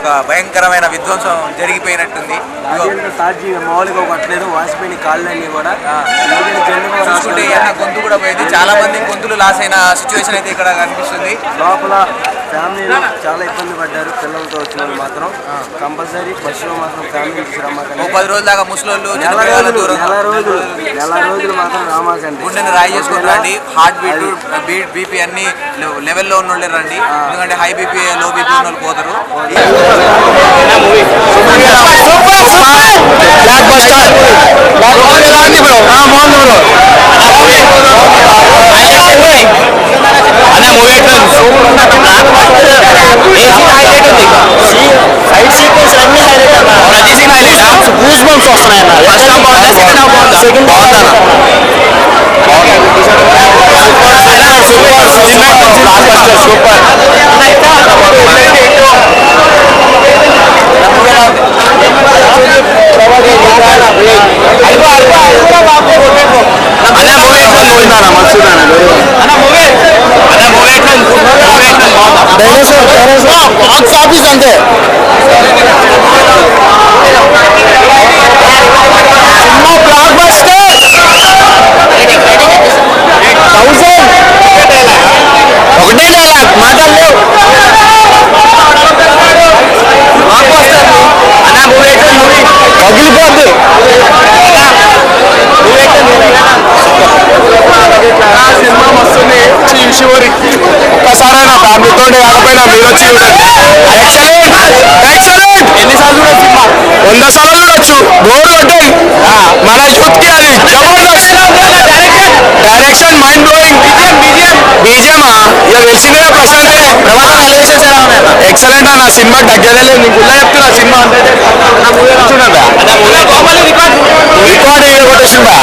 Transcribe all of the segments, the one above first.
ఒక భయంకరమైన విధ్వంసం జరిగిపోయినట్టుంది. మామూలుగా కొట్టలేదు, వాసిపోయిన కాళ్ళన్నీ కూడా చూసుకుంటే గొంతు కూడా పోయింది. చాలా మంది గొంతులు లాస్ అయిన సిచ్యువేషన్ అయితే ఇక్కడ కనిపిస్తుంది. లోపల ఫ్యామిలీలో చాలా ఇబ్బంది పడ్డారు. పిల్లలతో వచ్చిన వాళ్ళు మాత్రం కంపల్సరీ బస్సులో మాత్రం ఫ్యామిలీ 10 రోజుల దాకా ముసలోళ్ళు నెల రోజులు మాత్రం రామాకండి. గుండెని రాయి చేసుకుని రండి. హార్ట్ బీట్ బీపీ అన్ని లెవెల్లో ఉన్న వాళ్ళే రండి. ఎందుకంటే హై బీపీ లో బీపీ ఉన్న వాళ్ళు పోతారు. బాక్స్ ఆఫీస్ అంతే. బ్లాక్ బస్టర్ 1000 ఒకటే మాటలు లేవు. బ్లాక్ బస్టర్ పగిలిపోద్ది. సినిమా మస్తుంది. చివరి ఒక్కసారైనా ఫ్యామిలీతో కాకపోయినా మీరు వచ్చి ఎన్నిసార్లు చూడొచ్చు సినిమా? 100 సార్లు చూడొచ్చు. బోర్ కొట్టాయి. మన యూత్ కి అది జబర్దస్త్. Direction mind blowing. బీజిఎమా ఇక తెలిసిందే ప్రశాంత్. ఎక్సలెంట్ అన్న. సినిమా తగ్గేదే లేదు. నీకు ఇలా చెప్తున్నా సినిమా అంటే రికార్డ్ ఏదో కొట్టేసిందా.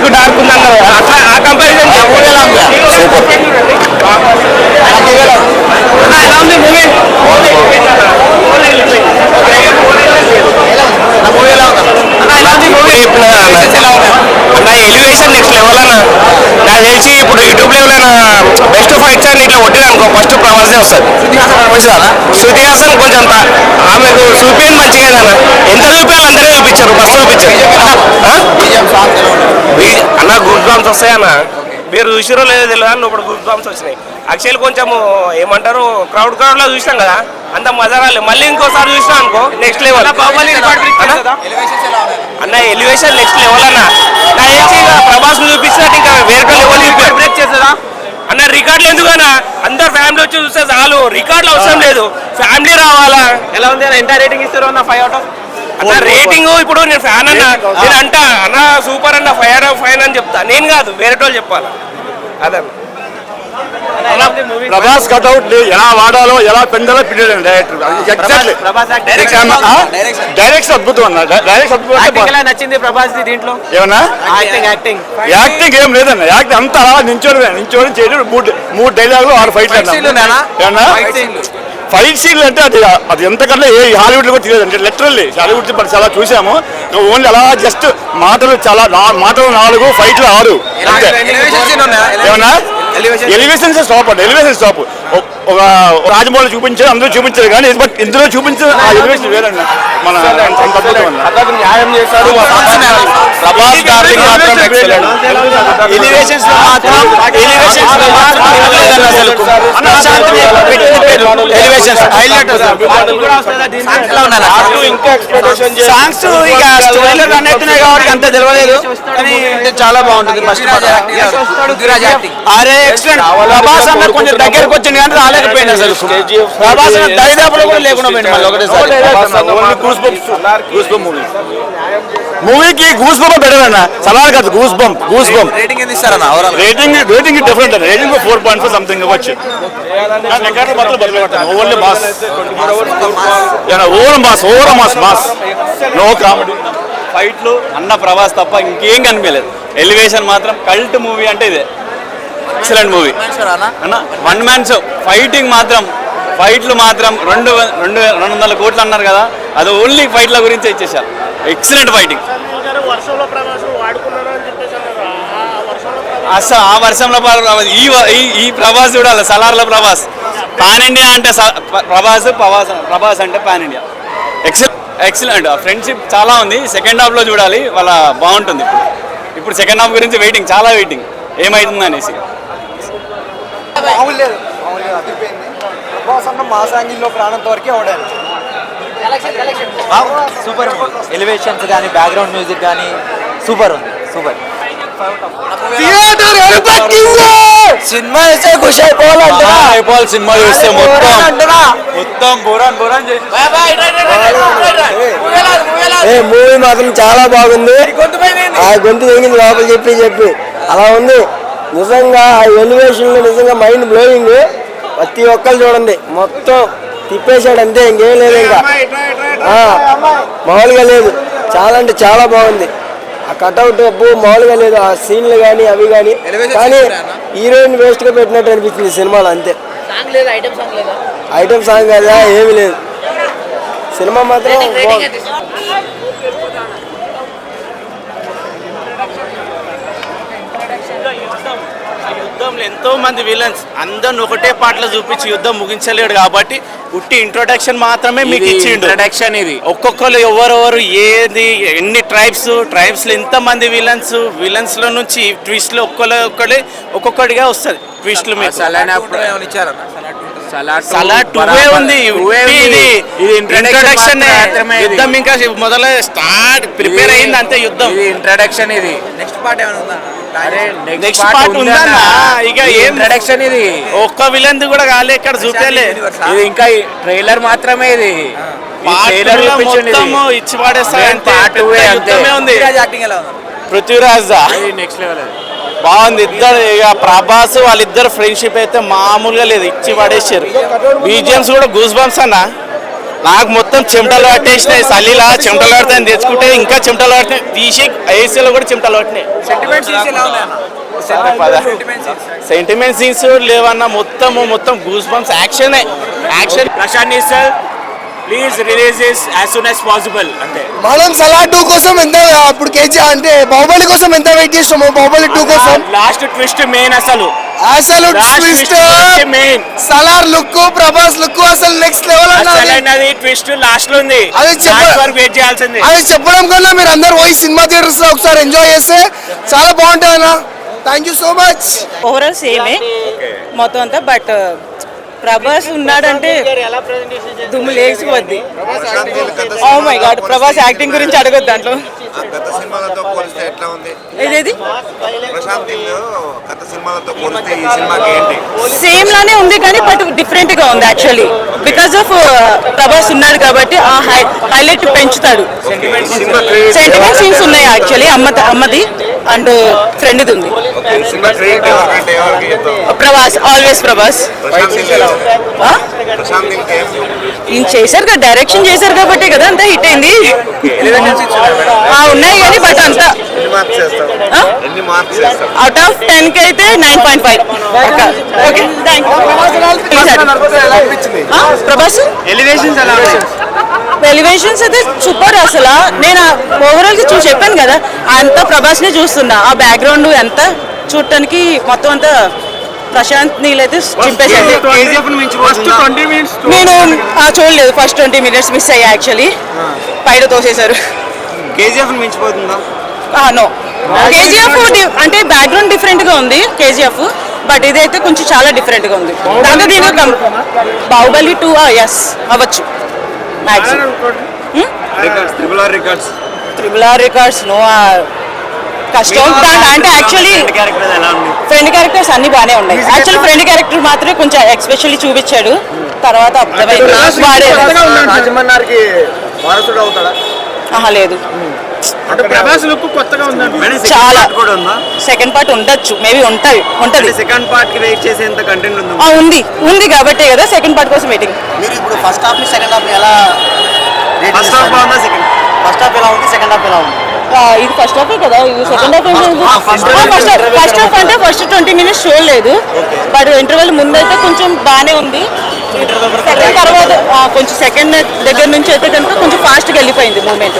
డార్క్ ఉందన్న అట్లా ఆ కంపారిజన్ సూపర్. అన్న ఎలివేషన్ నెక్స్ట్ లెవెల్ అన్న. నాకు తెలిసి ఇప్పుడు యూట్యూబ్ లెవెల్ అయినా బెస్ట్ ఫైట్స్ అని ఇట్లా కొట్టిరనుకో ఫస్ట్ ప్రభాసే వస్తుంది. శృతి హాసన్ కొంచెం ఆమెకు చూపించింది మంచిగా అన్న. ఎంత చూపించాలి అంతనే చూపించారు. ఫస్ట్ చూపించారు అన్న. గుడ్ బాంబ్స్ వస్తాయన్న. మీరు చూసిరో లేదో తెలియదు అని ఇప్పుడు గుడ్ బాంబ్స్ వచ్చినాయి. యాక్చువల్ కొంచెం ఏమంటారు క్రౌడ్ లో చూసినాం కదా, అంత మజా రాలేదు. మళ్ళీ ఇంకోసారి చూసినా అనుకో నెక్స్ట్ లెవెల్ అన్న. ఎలివేషన్ నెక్స్ట్ లెవెల్ అన్న. నా తెలిసి ఇక ప్రభాస్ చూపించినట్టు ఇంకా వేరే లెవెల్ బ్రేక్ చేస్తుందా అన్న. రికార్డులు ఎందుకన్నా? అందరు ఫ్యామిలీ వచ్చి చూస్తే చాలు. రికార్డులు అవసరం లేదు, ఫ్యామిలీ రావాలా. ఎలా ఉంది అన్న? ఎంత రేటింగ్ ఇస్తారు అన్న? 5 out of అన్న రేటింగ్. ఇప్పుడు నేను ఫ్యాన్ అన్న, నేను అంట అన్న సూపర్ అన్న 5 out of 5 అని చెప్తా. నేను కాదు, వేరే వాళ్ళు చెప్పాలా. అదే ప్రభాస్ కట్అవుట్ ఎలా వాడాలో ఎలా పెండాలో పిండాడు డైరెక్టర్. డైరెక్షన్ అద్భుతం అన్న. డైరెక్షన్ నచ్చింది ప్రభాస్ దీంట్లో. ఏమన్నా యాక్టింగ్ ఏం లేదన్న. యాక్టింగ్ అంతా అలా నించోడి చేయడం. 3 డైలాగులు 6 ఫైట్లు ఏమన్నా. ఫైట్ సీన్లు అంటే అది ఎంతకన్నా ఏ హాలీవుడ్ లో కూడా తెలియదు అంటే లిటరల్లీ హాలీవుడ్ చాలా చూసాము. ఓన్లీ అలా జస్ట్ మాటలు 4 ఫైట్లు 6 ఏమన్నా. ఎలివేషన్స్ స్టాప్ అండి. Elevation stop. ఒక రాజమౌళి చూపించారు, అందరూ చూపించారు కానీ బట్ ఇందులో చూపించిన ఆ ఎలివేషన్ వేరండి. మన న్యాయం చేశారు. ప్రభాస్ డార్లింగ్ మాత్రం ఎక్సలెంట్. ఎలివేషన్స్ లో మాత్రం ఎలివేషన్స్ హైలైట్. సాంగ్స్ ఇక స్టోరీలో రన్ అవుతున్నాయి కాబట్టి అంత తెలియలేదు కానీ చాలా బాగుంటుంది. ఫస్ట్ అరే ఎక్సలెంట్. ప్రభాస్ అన్న కొంచెం దగ్గరకు వచ్చింది కానీ రాలేకపోయింది అసలు. ప్రభాస్ అన్న దరిదాపులో కూడా లేకుండా పోయింది మళ్ళీ ఒకటేసారి. మూవీకి గూస్ బంప్ బెటర్ అన్న. సలార్ కాదు, గూస్ బంప్. రేటింగ్ ఎంత ఇస్తారన్న? రేటింగ్ డిఫరెంట్ అన్న. రేటింగ్ 4.5 సంథింగ్ ఇవ్వచ్చు. Only mass. Over mass. No comedy. ఫైట్లు అన్న ప్రభాస్ తప్ప ఇంకేం కనిపించలేదు. ఎలివేషన్ మాత్రం కల్ట్ మూవీ అంటే ఇదే, ఎక్సలెంట్ మూవీ అన్న. One man show. ఫైట్లు మాత్రం 200 కోట్లు అన్నారు కదా, అది ఓన్లీ ఫైట్ల గురించి ఇచ్చేసారు. Excellent fighting. అసలు ఆ వర్షంలో ఈ ప్రభాస్ చూడాలి, సలార్ల ప్రభాస్. పాన్ ఇండియా అంటే ప్రభాస్ అంటే పాన్ ఇండియా. ఎక్సలెంట్. ఫ్రెండ్షిప్ చాలా ఉంది. సెకండ్ హాఫ్లో చూడాలి, వాళ్ళ బాగుంటుంది. ఇప్పుడు సెకండ్ హాఫ్ గురించి చాలా వెయిటింగ్ ఏమవుతుంది అనేసి. సూపర్ ఎలివేషన్స్ కానీ బ్యాక్గ్రౌండ్ మ్యూజిక్ కానీ సూపర్ ఉంది. సూపర్ సినిమా చూస్తే ఖుషి అయిపోవాలి. సినిమా చూస్తే మొత్తం బోరాన్ చేసి మూవీ మాత్రం చాలా బాగుంది. ఆ గొంతు తెగింది లోపల చెప్పి అలా ఉంది. నిజంగా ఆ ఎలివేషన్ నిజంగా మైండ్ బ్లోయింగ్. ప్రతి ఒక్కరు చూడండి, మొత్తం తిప్పేశాడు అంతే, ఇంకేం లేదు. ఇంకా మామూలుగా లేదు, చాలా అంటే చాలా బాగుంది. ఆ కట్అవుట్ మామూలుగా లేదు. ఆ సీన్లు కానీ అవి కానీ హీరోయిన్ వేస్ట్ గా పెట్టినట్టు అనిపించింది సినిమాలో అంతే. ఐటమ్ సాంగ్ కదా ఏమి లేదు. సినిమా మాత్రం యుద్ధంలో ఎంతో మంది విలన్స్ అందరిని ఒకటే పాటలో చూపించి యుద్ధం ముగించలేడు కాబట్టి ఉట్టి ఇంట్రొడక్షన్ మాత్రమే మీకు ఇచ్చిండు. ఇంట్రొడక్షన్ ఇది. ఒక్కొక్కరు ఎవరెవరు ఏది ఎన్ని ట్రైబ్స్ లో ఎంతమంది విలన్స్ లో నుంచి ట్విస్ట్ లో ఒక్కొక్కడిగా వస్తుంది ట్విస్ట్లు. మీకు సలార్ 2 ఉంది. ఇది ఇంట్రొడక్షన్. యుద్ధం ఇంకా మొదలై స్టార్ట్ ప్రిపేర్ అయింది అంతే యుద్ధం. ఇంట్రొడక్షన్ ఇది. నెక్స్ట్ పార్ట్ ఉందా? ఇక ఏం ఇంట్రొడక్షన్ ఇది. ఒక్క విలన్ కూడా కాలే ఇక్కడ చూపేలే. ఇది ఇంకా ట్రైలర్ మాత్రమే. ఇది మొత్తం ఇచ్చి పడేస్తా ఉంది. పృథ్వీరాజ్ నెక్స్ట్ లెవెల్ బాగుంది. ఇద్దరు ఇక ప్రభాస్ వాళ్ళిద్దరు ఫ్రెండ్షిప్ అయితే మామూలుగా లేదు, ఇచ్చి పడేసారు. బీజిఎమ్స్ కూడా గూస్ బంప్స్ అన్న. నాకు మొత్తం చెమటలు పట్టేసినాయి. చలిలా చెమటలు పడతాయని తెచ్చుకుంటే ఇంకా చెమటలు పడుతున్నాయి. తీసి ఏసీలో కూడా చెమటలు పట్టినాయి. సెంటిమెంట్ సీన్స్ లేవన్నా. మొత్తం goose bumps. Action. Prashanth Neel please release this as soon as possible అంటే. మనం సలార్ 2 కోసం ఎంత అప్పుడు కేజీ అంటే బాహుబలి కోసం ఎంత వెయిట్ చేస్తాము. బాహుబలి 2 కోసం లాస్ట్ ట్విస్ట్ మెయిన్. అసలు twist main. Salaar look, Prabhas look అసలు నెక్స్ట్ లెవెల్ అన్నది. ట్విస్ట్ లాస్ట్ లో ఉంది. అది వెయిట్ చేయాల్సింది. అది చెప్పడం కన్నా మీరు అందరు పోయి సినిమా థియేటర్స్ లో ఒకసారి ఎంజాయ్ చేస్తే చాలా బాగుంటుంది అన్న. Thank you so much. Overall సేమే మొత్తం అంతా. బట్ ప్రభాస్ ఉన్నాడంటే దుమ్ము లేచిపోద్ది. Oh my God, Prabhas acting గురించి అడగొద్దు దాంట్లో. ఏదేది సేమ్ లానే ఉంది కానీ బట్ డిఫరెంట్ గా ఉంది యాక్చువల్లీ. బికాస్ ఆఫ్ ప్రభాస్ ఉన్నాడు కాబట్టి ఆ హైలైట్ పెంచుతాడు. సెంటిమెంట్ సీన్స్ ఉన్నాయి యాక్చువల్లీ. అమ్మది అండ్ ఫ్రెండ్ది ఉంది. ప్రభాస్, ఆల్వేస్ ప్రభాస్. ఈయన చేశారు కదా, డైరెక్షన్ చేశారు కాబట్టి కదా అంతా హిట్ అయింది. ఉన్నాయి కానీ బట్ అంతా అవుట్ ఆఫ్ 10 కి అయితే 9.5. Okay, thank you. Prabhas elevations అయితే సూపర్. అసలు నేను ఓవరాల్ గా చెప్పాను కదా, అంత ప్రభాస్ నే చూస్తున్నా. ఆ బ్యాక్గ్రౌండ్ ఎంత చూడటానికి మొత్తం అంతా ప్రశాంత్ నీల్ అయితే చింపేశాడు. నేను చూడలేదు. ఫస్ట్ 20 minutes మిస్ అయ్యా యాక్చువల్లీ. పైన తోసేశారు. కేజీఎఫ్ మించిపోతుందా? నో, కేజీఎఫ్ అంటే బ్యాక్గ్రౌండ్ డిఫరెంట్ గా ఉంది కేజీఎఫ్. బట్ ఇదైతే కొంచెం చాలా డిఫరెంట్ గా ఉంది. దాంతో దీనికి బాహుబలి 2 ఎస్ అవ్వచ్చు maximum. Triple R records no, కష్టం. అంటే యాక్చువల్లీ ఫ్రెండ్ క్యారెక్టర్స్ అన్ని బాగానే ఉన్నాయి. యాక్చువల్లీ ఫ్రెండ్ క్యారెక్టర్ మాత్రమే కొంచెం ఎక్స్పెషల్లీ చూపించాడు. తర్వాత లేదు. చాలా సెకండ్ పార్ట్ ఉండొచ్చు, మేబీ ఉంటది. సెకండ్ పార్ట్ కి వెయిట్ చేసేంత కంటెంట్ ఉంది కాబట్టి కదా సెకండ్ పార్ట్ కోసం వెయిటింగ్. మీరు ఇప్పుడు ఫస్ట్ హాఫ్ ని సెకండ్ హాఫ్ ని ఎలా ఫస్ట్ హాఫ్ ఎలా ఉంది, సెకండ్ హాఫ్ ఎలా ఉంది? ఇది ఫస్ట్ హాఫే కదా, ఇది సెకండ్ హాఫ్ ఫస్ట్ హాఫ్ అంటే ఫస్ట్ 20 minutes చూడలేదు, బట్ ఇంటర్వెల్ ముందైతే కొంచెం బాగానే ఉంది. సెకండ్ తర్వాత కొంచెం సెకండ్ దగ్గర నుంచి అయితే కనుక కొంచెం ఫాస్ట్గా వెళ్ళిపోయింది మూమెంట్.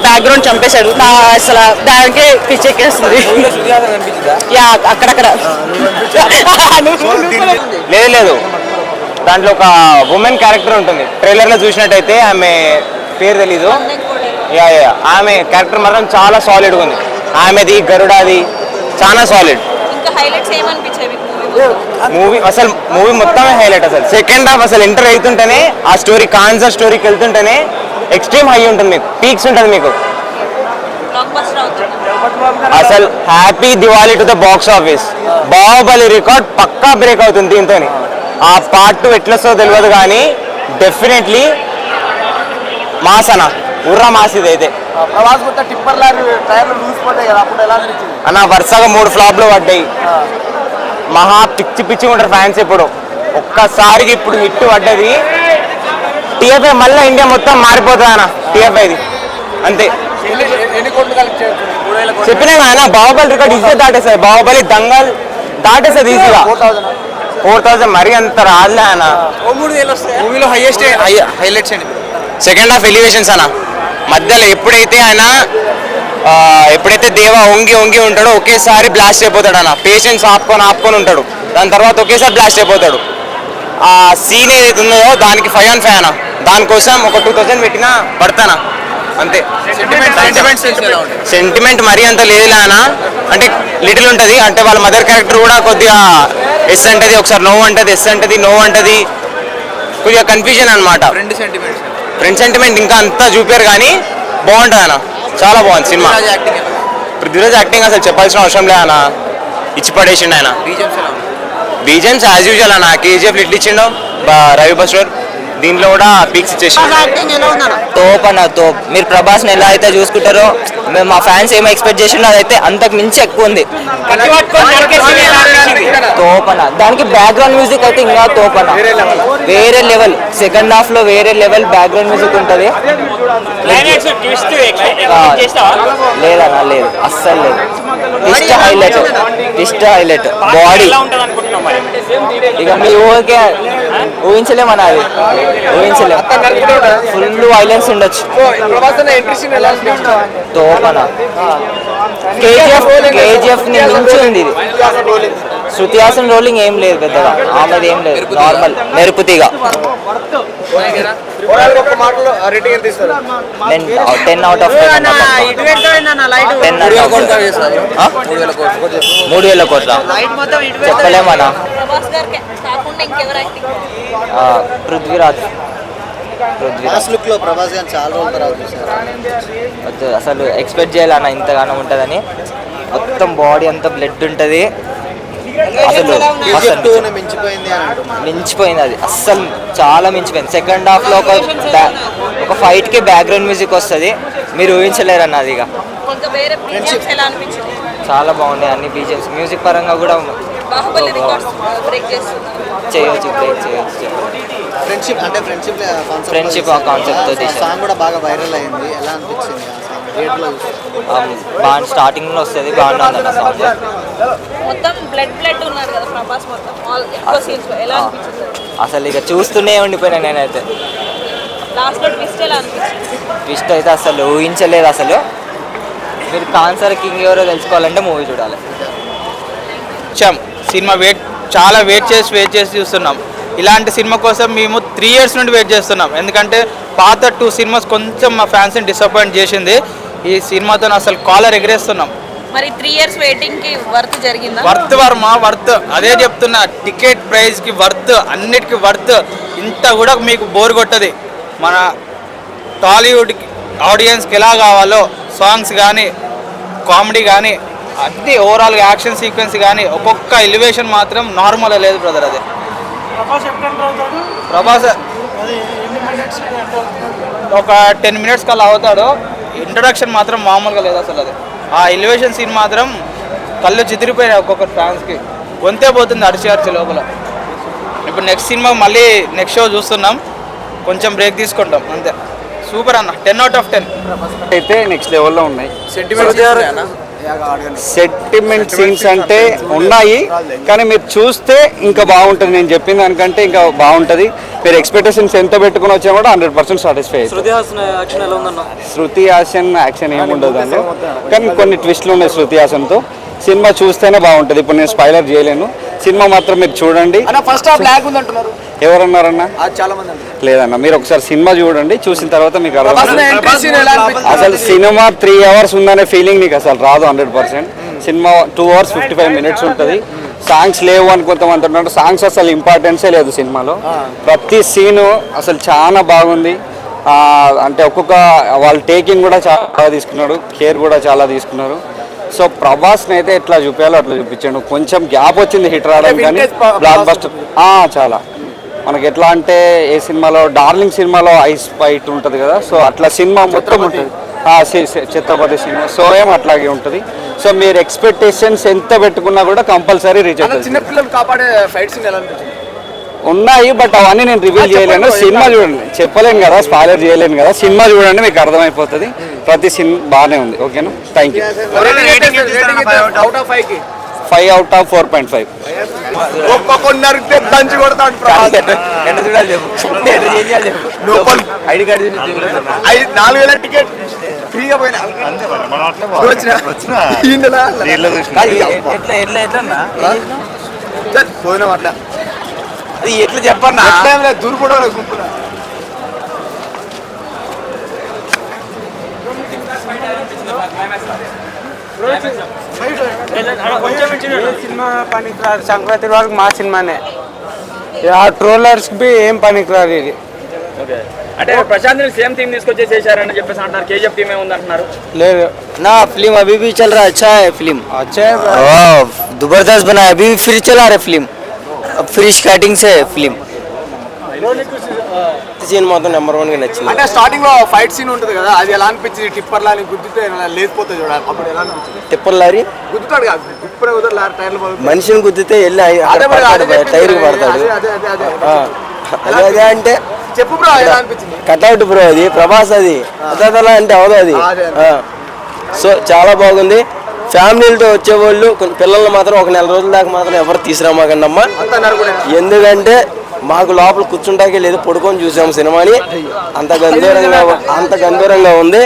బ్యాక్గ్రౌండ్ చంపేశాడు, నా అసలు దానికే పిచ్చెక్కేస్తుంది. యా అక్కడక్కడ లేదు లేదు, దాంట్లో ఒక ఉమెన్ క్యారెక్టర్ ఉంటుంది. ట్రైలర్లో చూసినట్టయితే ఆమె పేరు తెలీదు, ఆమె క్యారెక్టర్ మాత్రం చాలా సాలిడ్గా ఉంది. ఆమెది గరుడాది చాలా సాలిడ్. మూవీ అసలు మూవీ మొత్తమే హైలైట్. అసలు సెకండ్ హాఫ్ అసలు ఎంటర్ అవుతుంటేనే ఆ స్టోరీ కాన్సర్ స్టోరీకి వెళ్తుంటేనే ఎక్స్ట్రీమ్ హై ఉంటుంది, మీకు పీక్స్ ఉంటుంది మీకు. అసలు happy Diwali to the box office. Baahubali record పక్కా బ్రేక్ అవుతుంది దీంతో. ఆ పార్ట్ 2 ఎట్లొస్తో తెలియదు కానీ డెఫినెట్లీ మాస్ ఉర్రా మాస్ ఇది అయితే అన్న. వరుసగా 3 ఫ్లాప్లు పడ్డాయి. మహా పిచ్చి పిచ్చి ఉంటారు ఫ్యాన్స్. ఇప్పుడు ఒక్కసారికి ఇప్పుడు హిట్ పడ్డది టీఎఫ్ఐ, మళ్ళీ ఇండియా మొత్తం మారిపోతుంది అన్న టీఎఫ్ఐది అంతే. చెప్పినా కదా బాహుబలి రికార్డ్ ఈజీగా దాటేస్తుంది. బాహుబలి దంగల్ దాటేస్తుంది ఈజీగా. 4000 మరీ అంత రాదులే అన్న. మూవీలో హైయెస్ట్ హైలైట్స్ అండి సెకండ్ హాఫ్ ఎలివేషన్స్ అన్న. మధ్యలో ఎప్పుడైతే దేవా వంగి ఉంటాడో ఒకేసారి బ్లాస్ట్ అయిపోతాడు అన్న. పేషెన్స్ ఆపుకొని ఉంటాడు, దాని తర్వాత ఒకేసారి బ్లాస్ట్ అయిపోతాడు. ఆ సీన్ ఏదైతే ఉందో దానికి 5 on 5 అన్న. దానికోసం ఒక 2000 పెట్టినా పడతానా అంతే. సెంటిమెంట్ మరీ అంత లేదులే అన్న, అంటే లిటిల్ ఉంటుంది. అంటే వాళ్ళ మదర్ క్యారెక్టర్ కూడా కొద్దిగా ఎస్ అంటది, ఒకసారి నో అంటది, ఎస్ అంటది, నో అంటది, కొద్దిగా కన్ఫ్యూజన్ అనమాట. ఫ్రెండ్ సెంటిమెంట్ ఇంకా అంతా చూపారు కానీ బాగుంటుంది అన్న, చాలా బాగుంది సినిమా. పృథ్వీరాజ్ యాక్టింగ్ అసలు చెప్పాల్సిన అవసరం లేదు అన్న, ఇచ్చి పడేసిండు ఆయన. బీజెమ్స్ యాజ్ యూజువల్ అన్న. కేజీఎఫ్ లిటిల్ ఇచ్చిండు రవి బస్టర్, దీంట్లో కూడా పీక్స్ ఇచ్చేసి తోప్ అన్న తోప్. మీరు ప్రభాస్ని ఎలా అయితే చూసుకుంటారో మేము మా ఫ్యాన్స్ ఏమో ఎక్స్పెక్ట్ చేసిండో అదైతే అంతకు మించి ఎక్కువ ఉంది. తోప్ అన్న. దానికి బ్యాక్గ్రౌండ్ మ్యూజిక్ అయితే ఇంకా తోప్ అన్న, వేరే లెవెల్. సెకండ్ హాఫ్ లో వేరే లెవెల్ బ్యాక్గ్రౌండ్ మ్యూజిక్ ఉంటుంది. లేదన్నా లేదు, అస్సలు లేదు. ట్విస్ట్ హైలైట్ బాడీ ఇక మీ ఊరికే ఊహించలేమన్నా, అది ఊహించలేము. ఫుల్ వైలెన్స్ ఉండొచ్చు. తోపన కేజీఎఫ్ ని మించి ఉంది ఇది. శృతి హాసన్ రోలింగ్ ఏం లేదు పెద్దగా, ఆమెది ఏం లేదు, నార్మల్ మెరుపుతీగా. నేను 10 out of 10 3,000 కోట్ల చెప్పలేమన్నా. పృథ్వీరాజ్ అసలు ఎక్స్పెక్ట్ చేయాలన్న ఇంతగానో ఉంటుందని. మొత్తం బాడీ అంతా బ్లడ్ ఉంటుంది అసలు. మించిపోయింది అది, అస్సలు చాలా మించిపోయింది. సెకండ్ హాఫ్ లో ఒక ఫైట్ కి బ్యాక్గ్రౌండ్ మ్యూజిక్ వస్తుంది, మీరు ఊహించలేరన్న అది. ఇక చాలా బాగున్నాయి అన్ని బీజిఎమ్స్. మ్యూజిక్ పరంగా కూడా చేయొచ్చు, బ్రేక్ చేయొచ్చు. ఫ్రెండ్షిప్ కాన్సెప్ట్ తో బాగా స్టార్టింగ్ లో వస్తుంది, బాగుంది అన్న సాంగ్. అసలు ఇక చూస్తూనే ఉండిపోయినా నేనైతే. ట్విస్ట్ అయితే అసలు ఊహించలేదు అసలు. మీరు కాన్సర్ కింగ్ ఎవరో తెలుసుకోవాలంటే మూవీ చూడాలి. సినిమా చాలా వెయిట్ చేసి చూస్తున్నాం. ఇలాంటి సినిమా కోసం మేము 3 years నుండి వెయిట్ చేస్తున్నాం. ఎందుకంటే పాత 2 సినిమాస్ కొంచెం మా ఫ్యాన్స్ని డిసప్పాయింట్ చేసింది. ఈ సినిమాతో అసలు కాలర్ ఎగరేస్తున్నాం. మరి 3 years వెయిటింగ్ కి వర్త్ జరిగిందా? వర్త్ వర్మ వర్త్, అదే చెప్తున్నా. టికెట్ ప్రైస్ కి వర్త్, అన్నిటికీ వర్త్. ఇంత కూడా మీకు బోర్ కొట్టది. మన టాలీవుడ్ ఆడియన్స్కి ఎలా కావాలో సాంగ్స్ కానీ, కామెడీ కానీ, అన్ని ఓవరాల్గా యాక్షన్ సీక్వెన్స్ కానీ ఒక్కొక్క ఎలివేషన్ మాత్రం నార్మల్ లేదు బ్రదర్. అదే ప్రభాస్ ఒక 10 minutes కల్లా అవుతాడు. ఇంట్రొడక్షన్ మాత్రం మామూలుగా లేదు అసలు. అది ఆ ఎలివేషన్ సీన్ మాత్రం కళ్ళు చితిరిపోయినాయి ఒక్కొక్కరు ఫ్యాన్స్కి. గొంతే పోతుంది అరిచి లోపల. ఇప్పుడు నెక్స్ట్ సినిమా మళ్ళీ నెక్స్ట్ షో చూస్తున్నాం, కొంచెం బ్రేక్ తీసుకుంటాం అంతే. సూపర్ అన్న, 10 out of 10. అయితే నెక్స్ట్ లెవెల్లో ఉన్నాయి. సెంటిమెంట్ సీన్స్ అంటే ఉన్నాయి, కానీ మీరు చూస్తే ఇంకా బాగుంటుంది. నేను చెప్పిన దానికంటే ఇంకా బాగుంటుంది. మీరు ఎక్స్పెక్టేషన్స్ ఎంత పెట్టుకుని వచ్చా కూడా 100% సాటిస్ఫై అవుతుంది. శృతి హాసన్ యాక్షన్ ఏముండదు అండి, కానీ కొన్ని ట్విస్ట్లు ఉన్నాయి శృతి హాసన్తో. సినిమా చూస్తేనే బాగుంటుంది. ఇప్పుడు నేను స్పాయిలర్ చేయలేను, సినిమా మాత్రం మీరు చూడండి. ఎవరన్నారన్నా? లేదన్న, మీరు ఒకసారి సినిమా చూడండి, చూసిన తర్వాత మీకు అర్థం. అసలు సినిమా 3 hours ఉందనే ఫీలింగ్ నీకు అసలు రాదు 100%. సినిమా 2 hours 55 minutes ఉంటుంది. సాంగ్స్ లేవు అని కొంతమంది అంటున్నారు. సాంగ్స్ అసలు ఇంపార్టెన్సే లేదు సినిమాలో. ప్రతి సీను అసలు చాలా బాగుంది. అంటే ఒక్కొక్క వాళ్ళు టేకింగ్ కూడా చాలా తీసుకున్నాడు, కేర్ కూడా చాలా తీసుకున్నారు. సో ప్రభాస్ని అయితే ఎట్లా చూపించాలో అట్లా చూపించాడు. కొంచెం గ్యాప్ వచ్చింది హిట్ రావడం, కానీ బ్లాక్ బస్టర్ చాలా. మనకి ఎట్లా అంటే ఏ సినిమాలో డార్లింగ్ సినిమాలో ఐస్ ఫైట్ ఉంటుంది కదా, సో అట్లా సినిమా మొత్తం ఉంటుంది. ఛత్రపతి సినిమా సో ఏం అట్లాగే ఉంటుంది. సో మీరు ఎక్స్పెక్టేషన్స్ ఎంత పెట్టుకున్నా కూడా కంపల్సరీ రీచ్ అవుతుంది. చిన్నపిల్లలు కాపాడే ఫైట్ సీన్ ఎలా అనిపించింది? ఉన్నాయి, బట్ అవన్నీ నేను రివీల్ చేయలేను. సినిమా చూడండి, చెప్పలేను కదా, స్పాయిలర్ చేయలేను కదా. సినిమా చూడండి, మీకు అర్థమైపోతుంది. ప్రతి సీన్ బాగానే ఉంది. ఓకేనా, thank you. 5 out of 4.5. ID card 4,000 ticket ఫ్రీగా పోయినా పోయినా అట్లా అది ఎట్లా చెప్పన్నా దూరు కూడా గుంపులా. సినిమా పనికిరాదు, సంక్రాంతి వరకు మా సినిమానే. ఆ ట్రోలర్స్ బి ఏం పనికిరాదు ఇది. అంటే ప్రశాంత్ సేమ్ థీమ్ తీసుకొచ్చి చేశారని చెప్పేసి అంటారు. కేజీఎఫ్ థీమ్ ఏముంది అంటున్నారు. లేదు ना फिल्म अभी भी चल रहा है, अच्छा है फिल्म, अच्छा है, जबरदस्त बना है, अभी भी फिर चला रहा है फिल्म, अब फिर स्टार्टिंग से फिल्म. సీన్ మాత్రం నెంబర్ 1 గా నచ్చింది. అంటే స్టార్టింగ్ లో ఫైట్ సీన్ ఉంటుంది కదా, అది ఎలా అనిపించింది? టిప్పర్ లారీ గుద్దితే లేకపోతుంది చూడాలి, అప్పుడు ఎలా అనిపించింది? టిప్పర్ లారీ గుద్దుతాడు కాదు, టిప్పర్ కుదర లారీ టైర్లు మనిషిని గుద్దితే వెళ్ళి టైర్ పడతాడు. అదే అంటే చెప్పు బ్రో, ఎలా అనిపించింది? కట్అవుట్ బ్రో, అది ప్రభాస్, అది అదలా అంటే అవదు అది. సో చాలా బాగుంది. ఫ్యామిలీలతో వచ్చేవాళ్ళు పిల్లల్ని మాత్రం ఒక 1 నెల రోజుల దాకా మాత్రం ఎవరు తీసుకురామాకండి అమ్మా. ఎందుకంటే మాకు లోపల కూర్చుంటాకే లేదు, పడుకొని చూసాము సినిమాని. అంత గంభీరంగా ఉంది.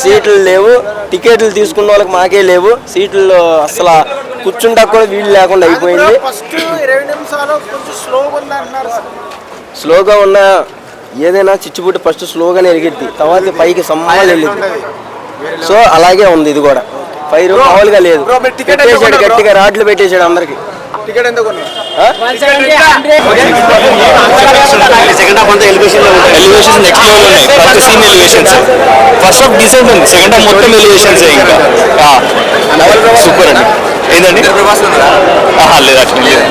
సీట్లు లేవు, టికెట్లు తీసుకున్న వాళ్ళకి మాకే లేవు సీట్లు. అసలు కూర్చుంటా కూడా వీలు లేకుండా అయిపోయింది. స్లోగా ఉన్న ఏదైనా చిచ్చుబుట్టి ఫస్ట్ స్లోగానే ఎరిగిద్ది, తర్వాత పైకి సమ్మాలు వెళ్ళింది. సో అలాగే ఉంది ఇది కూడా. ఫైర్ మామూలుగా లేదు, పెట్టేసాడు గట్టిగా, రాడ్లు పెట్టేశాడు అందరికి. సెకండ్ హాఫ్ అంతా ఎలివేషన్స్ నెక్స్ట్ లెవెల్ ఉన్నాయి. ప్రతి scene elevations. First half decent ఉంది, సెకండ్ హాఫ్ మొత్తం ఎలివేషన్స్ ఇంకా సూపర్ అండి. ఏంటండి? లేదు యాక్చువల్లీ లేదు.